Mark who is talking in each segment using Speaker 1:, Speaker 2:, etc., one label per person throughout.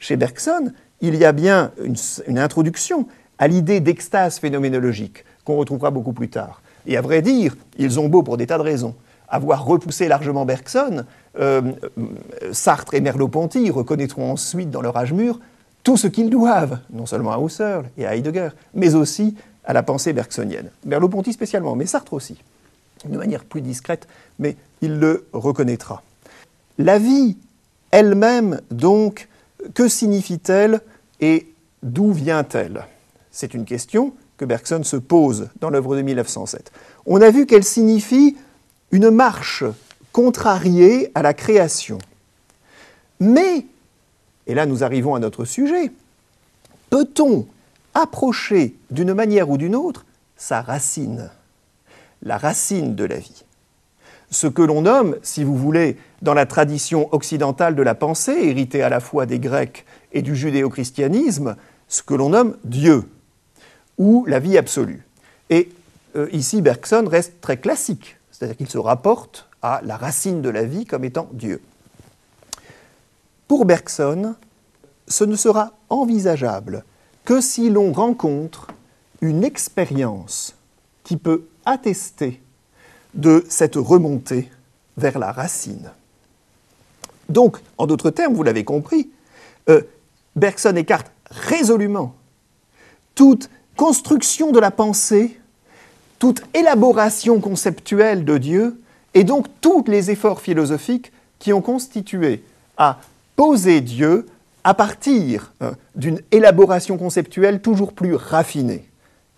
Speaker 1: chez Bergson, il y a bien une introduction à l'idée d'extase phénoménologique qu'on retrouvera beaucoup plus tard. Et à vrai dire, ils ont beau, pour des tas de raisons, avoir repoussé largement Bergson, Sartre et Merleau-Ponty reconnaîtront ensuite dans leur âge mûr tout ce qu'ils doivent, non seulement à Husserl et à Heidegger, mais aussi à la pensée bergsonienne. Merleau-Ponty spécialement, mais Sartre aussi, de manière plus discrète, mais il le reconnaîtra. La vie elle-même, donc, que signifie-t-elle et d'où vient-elle? C'est une question que Bergson se pose dans l'œuvre de 1907. On a vu qu'elle signifie une marche contrariée à la création. Mais, et là nous arrivons à notre sujet, peut-on approcher d'une manière ou d'une autre sa racine, la racine de la vie? Ce que l'on nomme, si vous voulez, dans la tradition occidentale de la pensée, héritée à la fois des Grecs et du judéo-christianisme, ce que l'on nomme Dieu, ou la vie absolue. Et ici, Bergson reste très classique, c'est-à-dire qu'il se rapporte à la racine de la vie comme étant Dieu. Pour Bergson, ce ne sera envisageable que si l'on rencontre une expérience qui peut attester de cette remontée vers la racine. Donc, en d'autres termes, vous l'avez compris, Bergson écarte résolument toute construction de la pensée, toute élaboration conceptuelle de Dieu, et donc tous les efforts philosophiques qui ont constitué à poser Dieu à partir d'une élaboration conceptuelle toujours plus raffinée,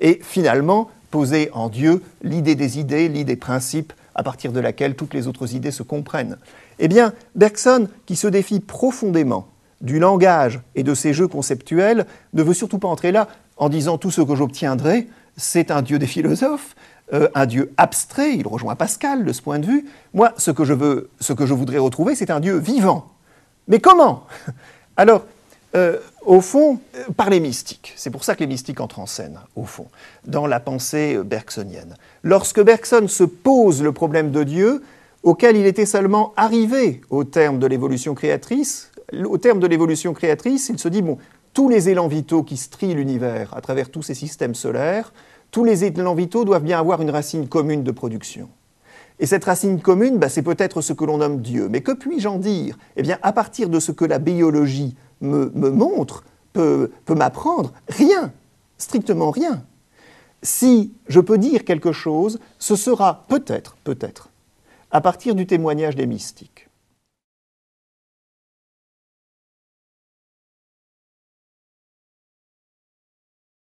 Speaker 1: et finalement poser en Dieu l'idée des idées, l'idée des principes, à partir de laquelle toutes les autres idées se comprennent. Eh bien, Bergson, qui se défie profondément du langage et de ses jeux conceptuels, ne veut surtout pas entrer là en disant tout ce que j'obtiendrai, c'est un Dieu des philosophes, un Dieu abstrait, il rejoint Pascal de ce point de vue. Moi, ce que je voudrais retrouver, c'est un Dieu vivant. Mais comment? Alors, au fond, par les mystiques. C'est pour ça que les mystiques entrent en scène, au fond, dans la pensée bergsonienne. Lorsque Bergson se pose le problème de Dieu, auquel il était seulement arrivé au terme de l'évolution créatrice, il se dit, bon, tous les élans vitaux qui strient l'univers à travers tous ces systèmes solaires, tous les élans vitaux doivent bien avoir une racine commune de production. Et cette racine commune, c'est peut-être ce que l'on nomme Dieu. Mais que puis-je en dire? Eh bien, à partir de ce que la biologie me montre, peut m'apprendre, rien, strictement rien. Si je peux dire quelque chose, ce sera peut-être, à partir du témoignage des mystiques.